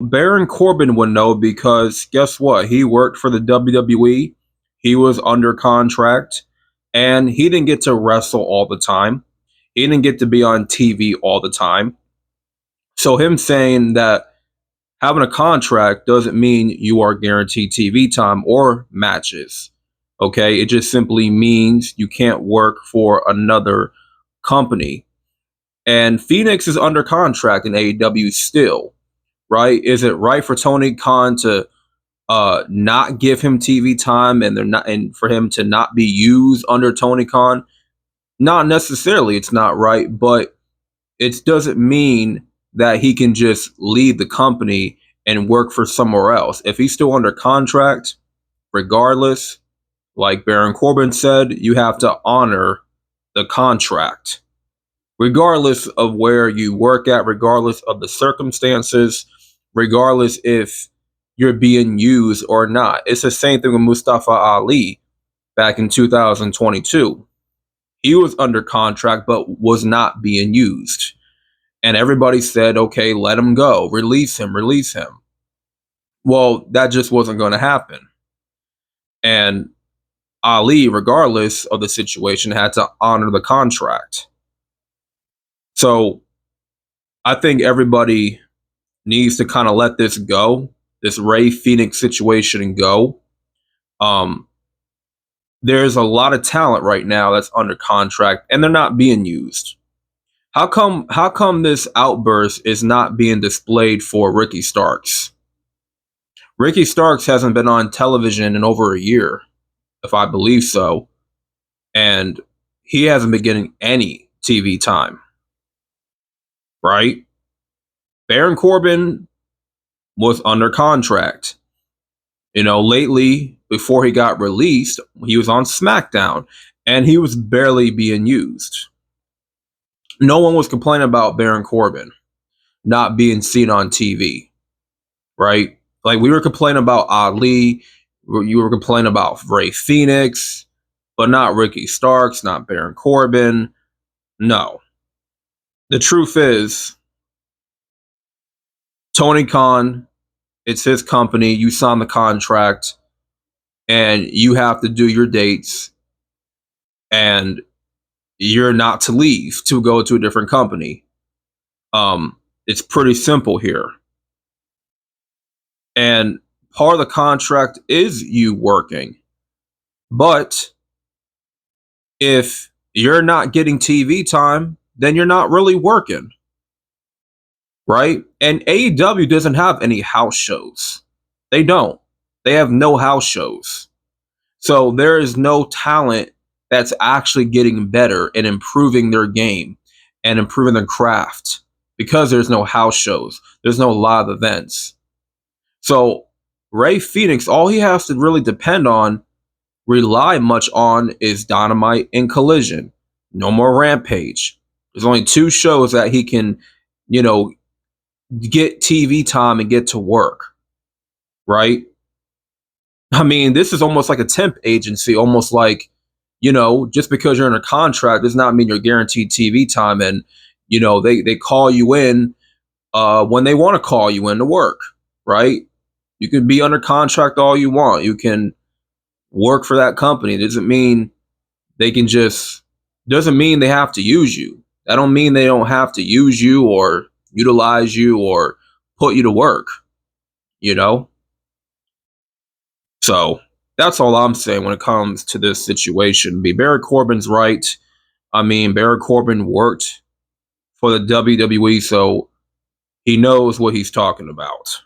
Baron Corbin would know because guess what? He worked for the WWE. He was under contract and he didn't get to wrestle all the time. He didn't get to be on TV all the time. So him saying that having a contract doesn't mean you are guaranteed TV time or matches. Okay? It just simply means you can't work for another company. And Phoenix is under contract in AEW still, right? Is it right for Tony Khan to not give him TV time and they're not and for him to not be used under Tony Khan? Not necessarily it's not right, but it doesn't mean that he can just leave the company and work for somewhere else. If he's still under contract, regardless, like Baron Corbin said, you have to honor the contract. Regardless of where you work at, regardless of the circumstances, regardless if you're being used or not. It's the same thing with Mustafa Ali back in 2022. He was under contract but was not being used. And everybody said, okay, let him go, release him, release him. Well, that just wasn't going to happen. And Ali, regardless of the situation, had to honor the contract. So I think everybody needs to kind of let this go, this Ray Phoenix situation go. There's a lot of talent right now that's under contract and they're not being used. How come this outburst is not being displayed for Ricky Starks? Ricky Starks hasn't been on television in over a year, if I believe so, and he hasn't been getting any TV time. Right? Baron Corbin was under contract. You know, lately, before he got released, he was on SmackDown and he was barely being used. No one was complaining about Baron Corbin not being seen on TV, right? Like we were complaining about Ali, you were complaining about Ray Phoenix, but not Ricky Starks, not Baron Corbin. No. The truth is, Tony Khan, it's his company. You sign the contract and you have to do your dates and you're not to leave to go to a different company. It's pretty simple here. And part of the contract is you working. But if you're not getting TV time, then you're not really working. Right? And AEW doesn't have any house shows. They don't. They have no house shows. So there is no talent that's actually getting better and improving their game and improving their craft because there's no house shows. There's no live events. So Ray Phoenix, all he has to really rely much on is Dynamite and Collision. No more Rampage. There's only 2 shows that he can, get TV time and get to work. Right? I mean, this is almost like a temp agency, almost like, just because you're in a contract does not mean you're guaranteed TV time. And, they call you in when they want to call you in to work, right? You can be under contract all you want. You can work for that company. It doesn't mean doesn't mean they have to use you. That don't mean they don't have to use you or utilize you or put you to work, So that's all I'm saying when it comes to this situation. Baron Corbin's right. I mean, Baron Corbin worked for the WWE, so he knows what he's talking about.